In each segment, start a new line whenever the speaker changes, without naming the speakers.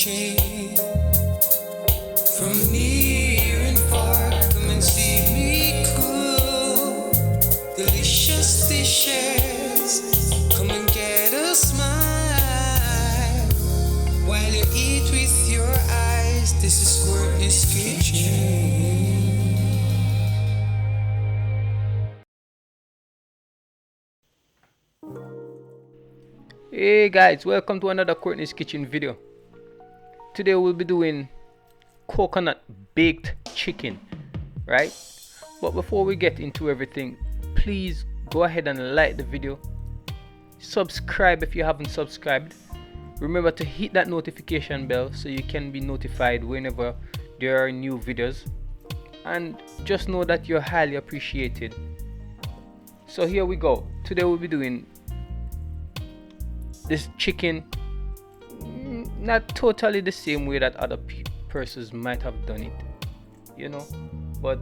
kitchen. From near and far, come and see me cook delicious dishes. Come and get a smile while you eat with your eyes. This is Courtney's Kitchen.
Hey guys, welcome to another Courtney's Kitchen video. Today we'll be doing coconut baked chicken, right? But before we get into everything, please go ahead and like the video, subscribe if you haven't subscribed. Remember to hit that notification bell so you can be notified whenever there are new videos, and just know that you're highly appreciated. So here we go. Today we'll be doing this chicken, not totally the same way that other persons might have done it, but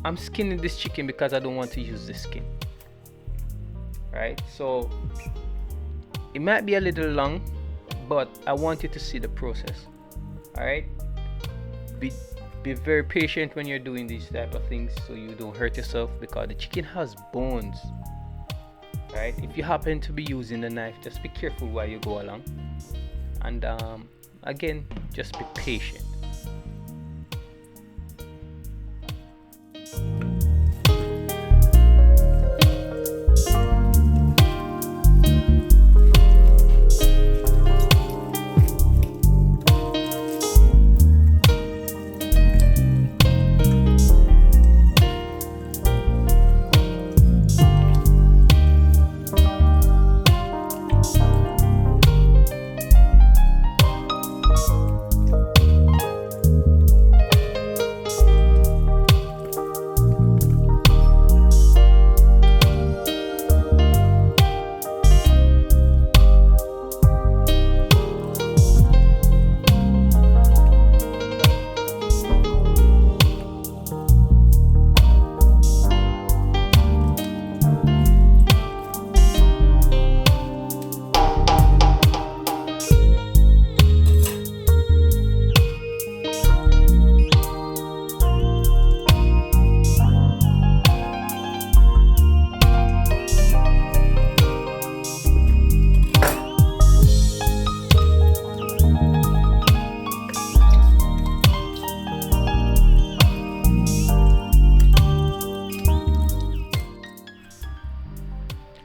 I'm skinning this chicken because I don't want to use the skin, right? So it might be a little long, but I want you to see the process. All right, be very patient when you're doing these type of things so you don't hurt yourself, because the chicken has bones. Right, if you happen to be using the knife, just be careful while you go along, and again, just be patient.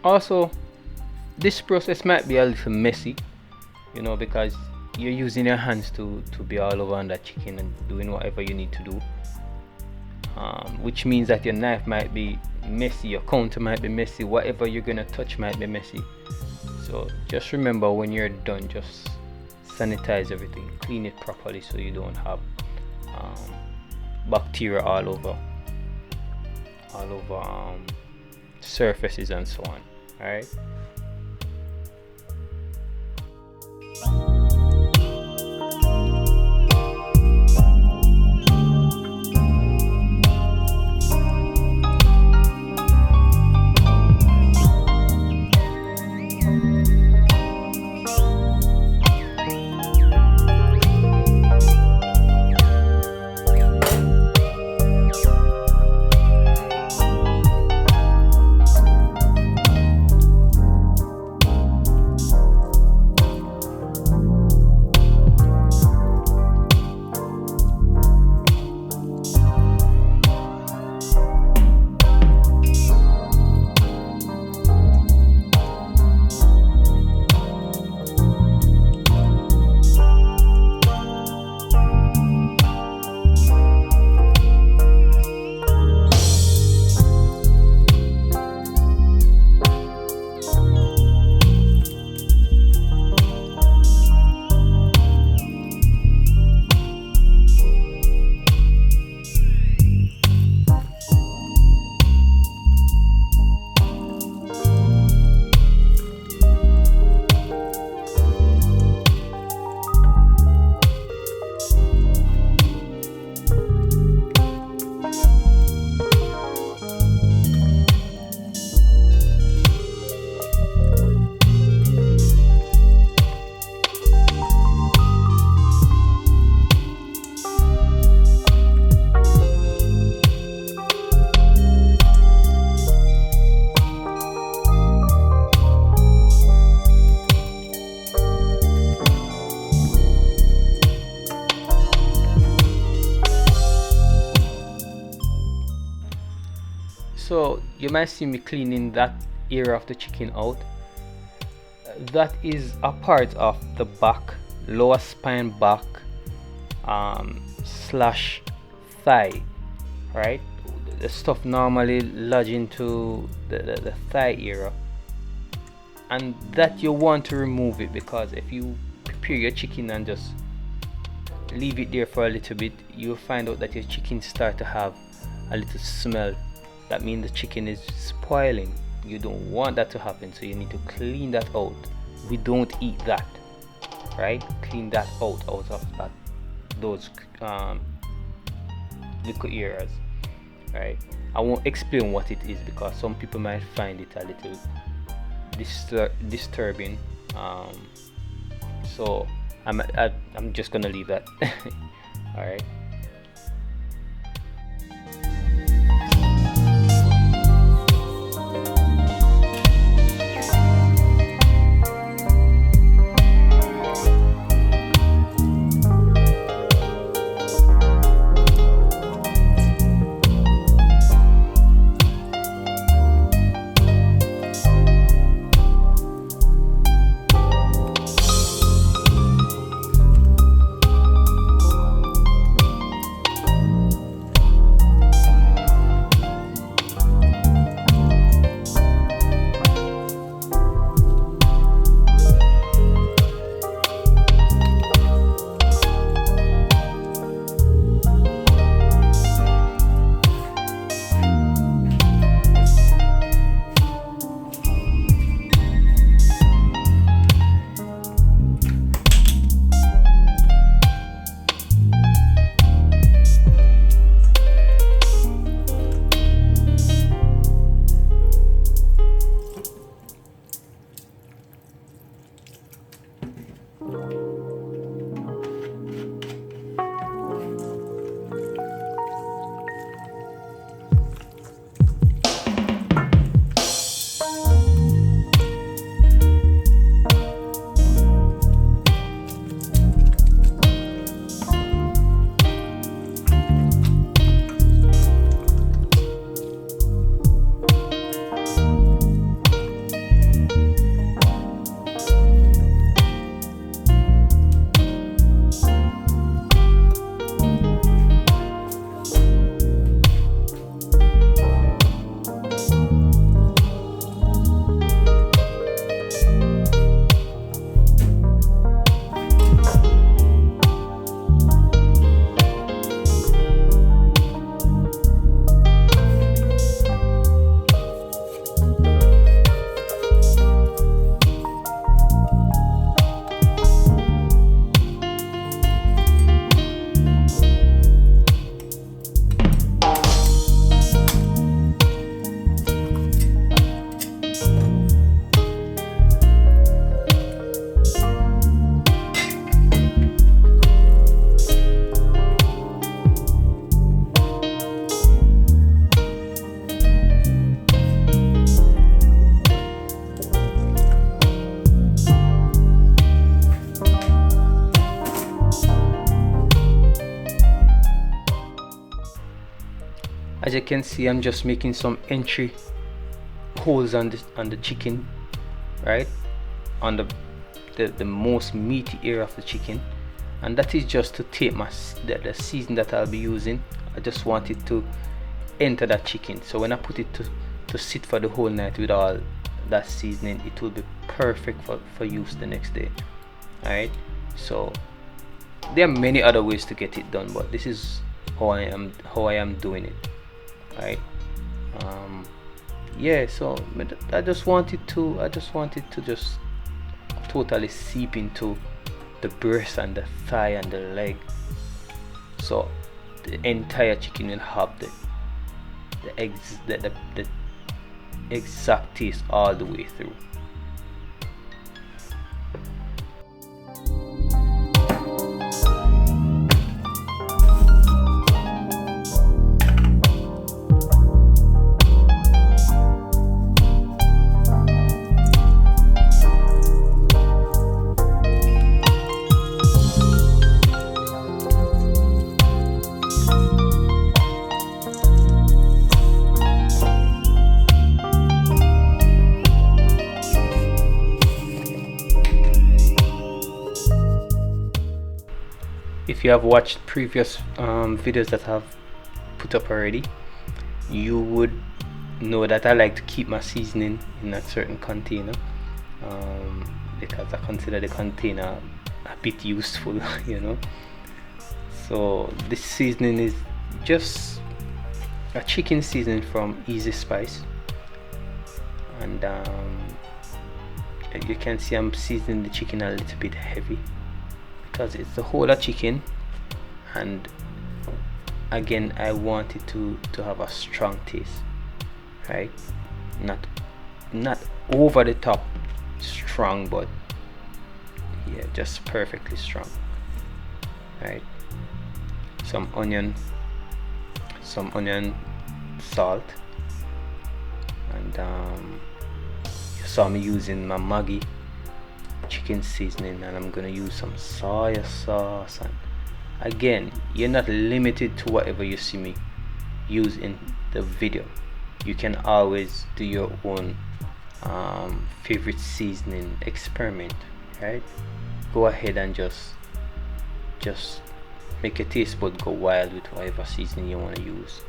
Also, this process might be a little messy, because you're using your hands to be all over on that chicken and doing whatever you need to do, which means that your knife might be messy, your counter might be messy, whatever you're gonna touch might be messy. So just remember, when you're done, just sanitize everything, clean it properly so you don't have bacteria all over surfaces and so on. All right. So you might see me cleaning that area of the chicken out. That is a part of the back, lower spine back, slash thigh, right? The stuff normally lodge into the thigh area, and that you want to remove it, because if you prepare your chicken and just leave it there for a little bit, you'll find out that your chicken start to have a little smell. That means the chicken is spoiling. You don't want that to happen, so you need to clean that out. We don't eat that, right? Clean that out of that, those little areas, right? I won't explain what it is because some people might find it a little disturbing. So I'm just gonna leave that. All right. As you can see, I'm just making some entry holes on the chicken, right, on the most meaty area of the chicken, and that is just to take the season that I'll be using. I just want it to enter that chicken, so when I put it to sit for the whole night with all that seasoning, it will be perfect for use the next day. All right, so there are many other ways to get it done, but this is how I am doing it. Right. Yeah, so I just wanted to just totally seep into the breast and the thigh and the leg, so the entire chicken will have the exact taste all the way through. you have watched previous videos that I've put up already, you would know that I like to keep my seasoning in a certain container, because I consider the container a bit useful, you know. So this seasoning is just a chicken seasoning from Easy Spice, and you can see I'm seasoning the chicken a little bit heavy because it's the whole of chicken, and again I want it to have a strong taste, right? Not over the top strong, but yeah, just perfectly strong, right? Some onion, salt, and you saw me using my Maggi chicken seasoning, and I'm gonna use some soy sauce. And again, you're not limited to whatever you see me use in the video. You can always do your own favorite seasoning experiment, right? Go ahead and just make your taste bud go wild with whatever seasoning you want to use.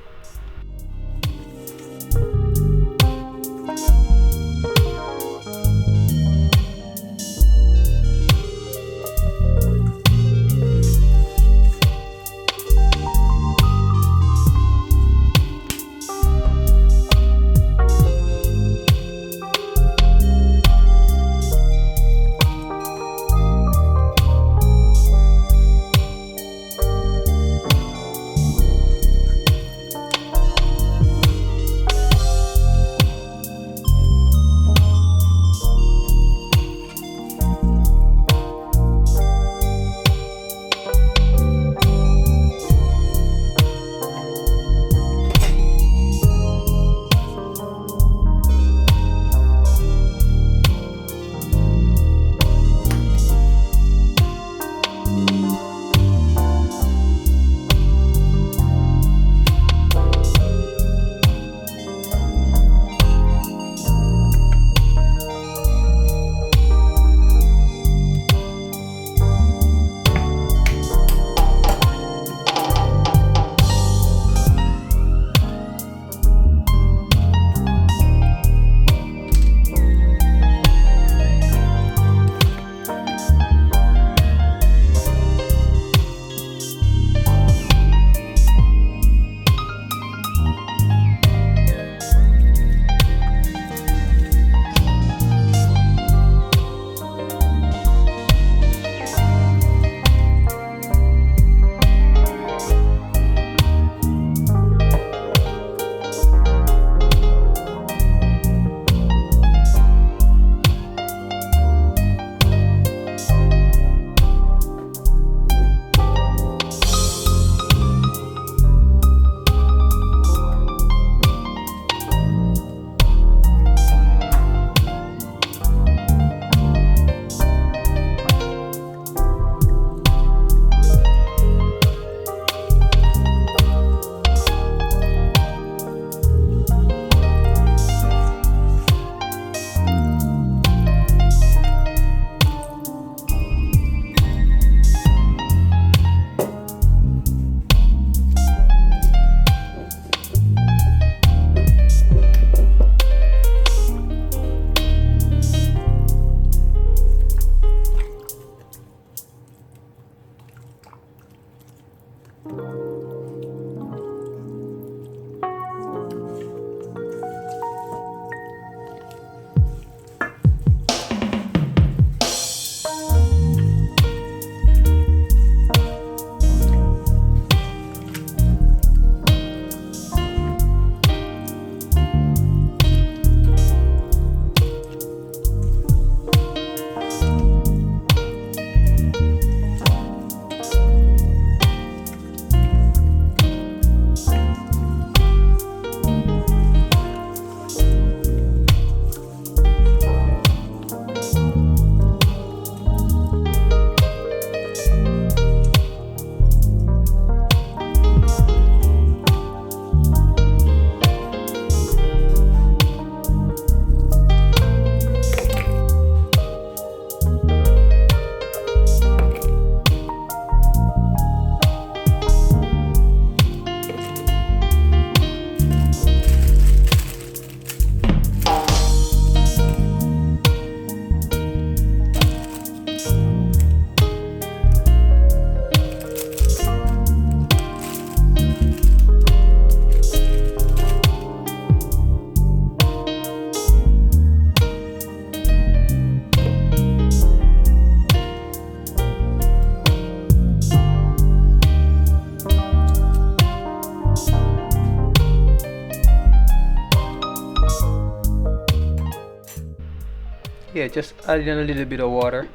yeah, just add in a little bit of water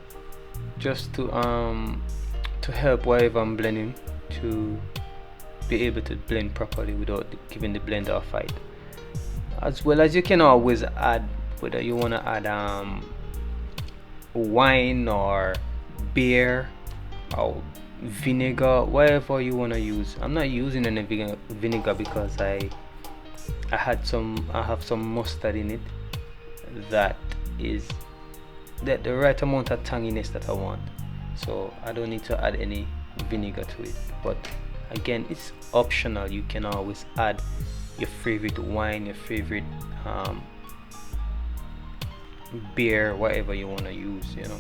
just to help whatever I'm blending to be able to blend properly without giving the blender a fight. As well as you can always add, whether you want to add wine or beer or vinegar, whatever you want to use. I'm not using any vinegar because I have some mustard in it that is the right amount of tanginess that I want, so I don't need to add any vinegar to it. But again, it's optional. You can always add your favorite wine, your favorite beer, whatever you want to use, you know.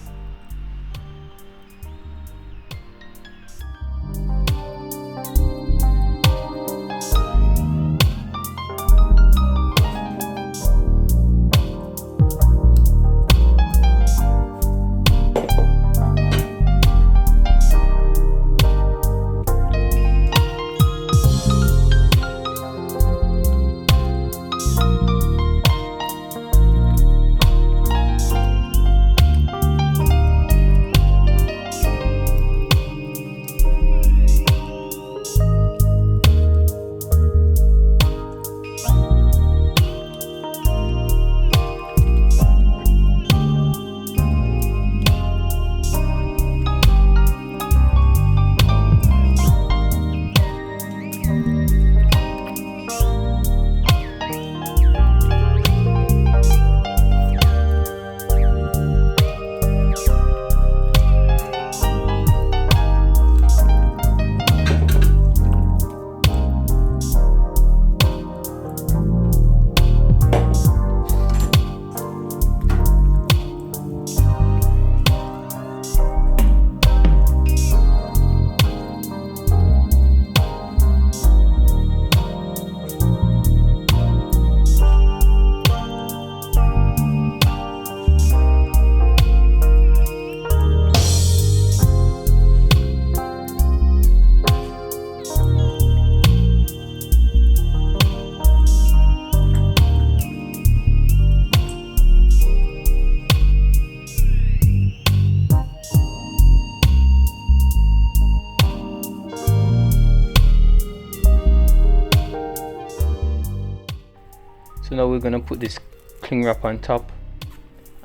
So now we're gonna put this cling wrap on top,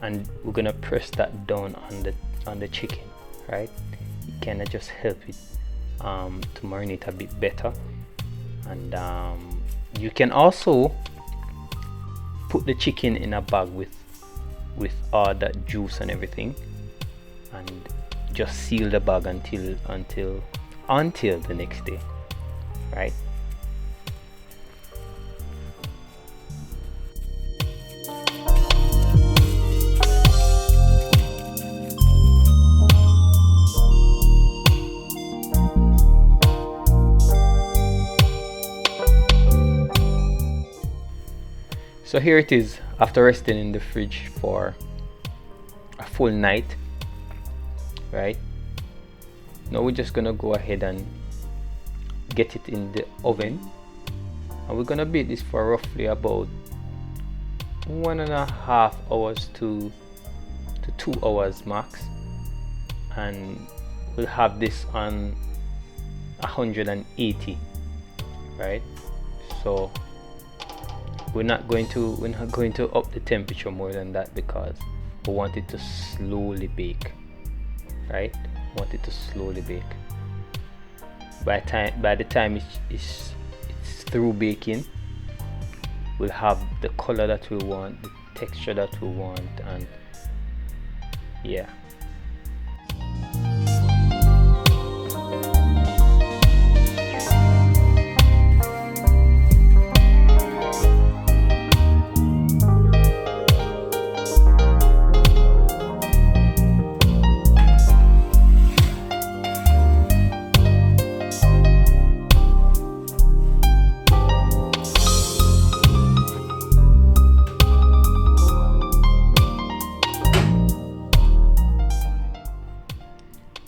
and we're gonna press that down on the chicken, right? It kind of just help it to marinate a bit better. And you can also put the chicken in a bag with all that juice and everything, and just seal the bag until the next day, right? So here it is after resting in the fridge for a full night, right? Now we're just gonna go ahead and get it in the oven, and we're gonna bake this for roughly about 1.5 hours to 2 hours max, and we'll have this on 180, right? So we're not going to up the temperature more than that because we want it to slowly bake, right? We want it to slowly bake. By the time it's through baking, we'll have the color that we want, the texture that we want, and yeah.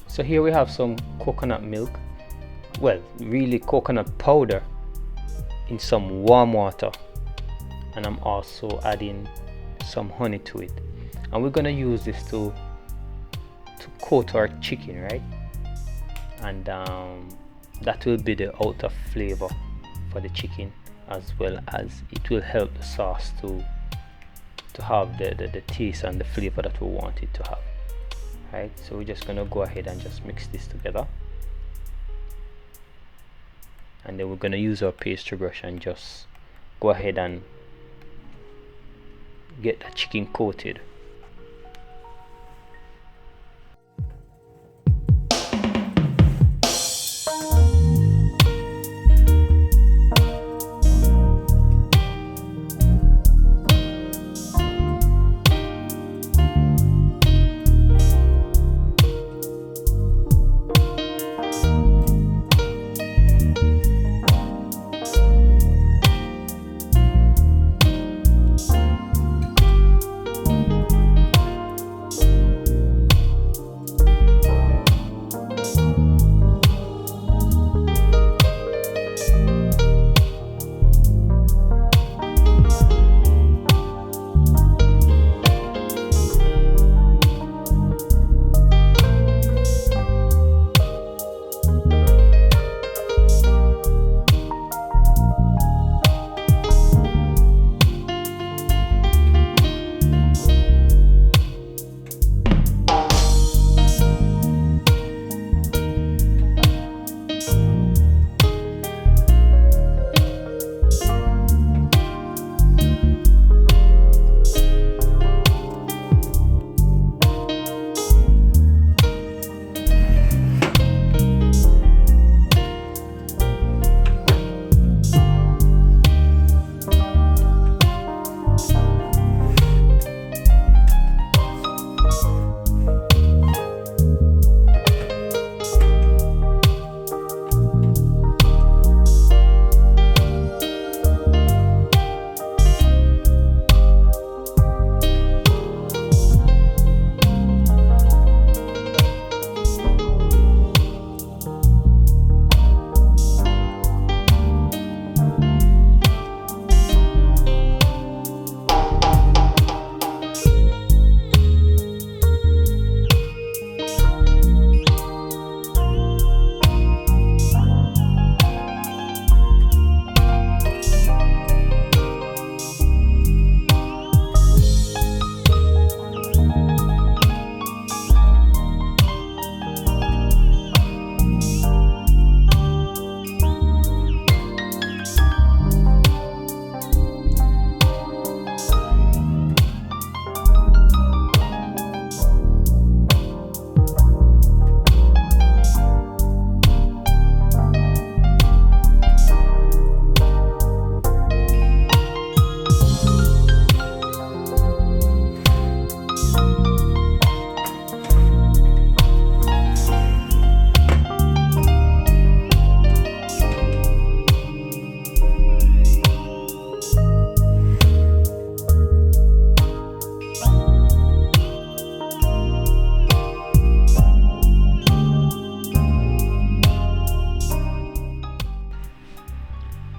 So here we have some coconut milk, well, really coconut powder in some warm water, and I'm also adding some honey to it. and we're gonna use this to coat our chicken, right? And that will be the outer flavor for the chicken, as well as it will help the sauce to have the taste and the flavor that we want it to have, right? So we're just gonna go ahead and just mix this together, and then we're gonna use our pastry brush and just go ahead and get the chicken coated.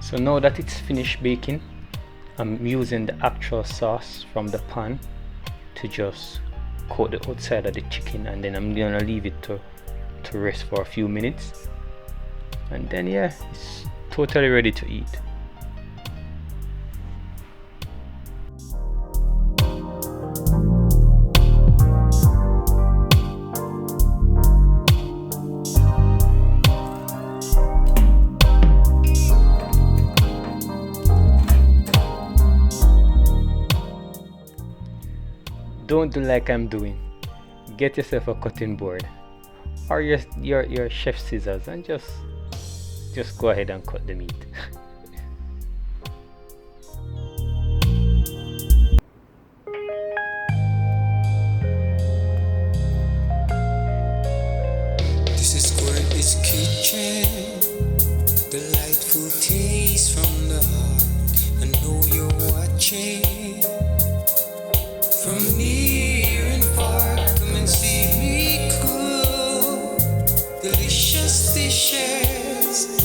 So now that it's finished baking, I'm using the actual sauce from the pan to just coat the outside of the chicken, and then I'm gonna leave it to rest for a few minutes, and then yeah, it's totally ready to eat. Don't do like I'm doing. Get yourself a cutting board or your chef scissors and just go ahead and cut the meat.
This is Squirt's Kitchen, delightful taste from the heart. I know you're watching from near and far. Come and see me cook delicious dishes.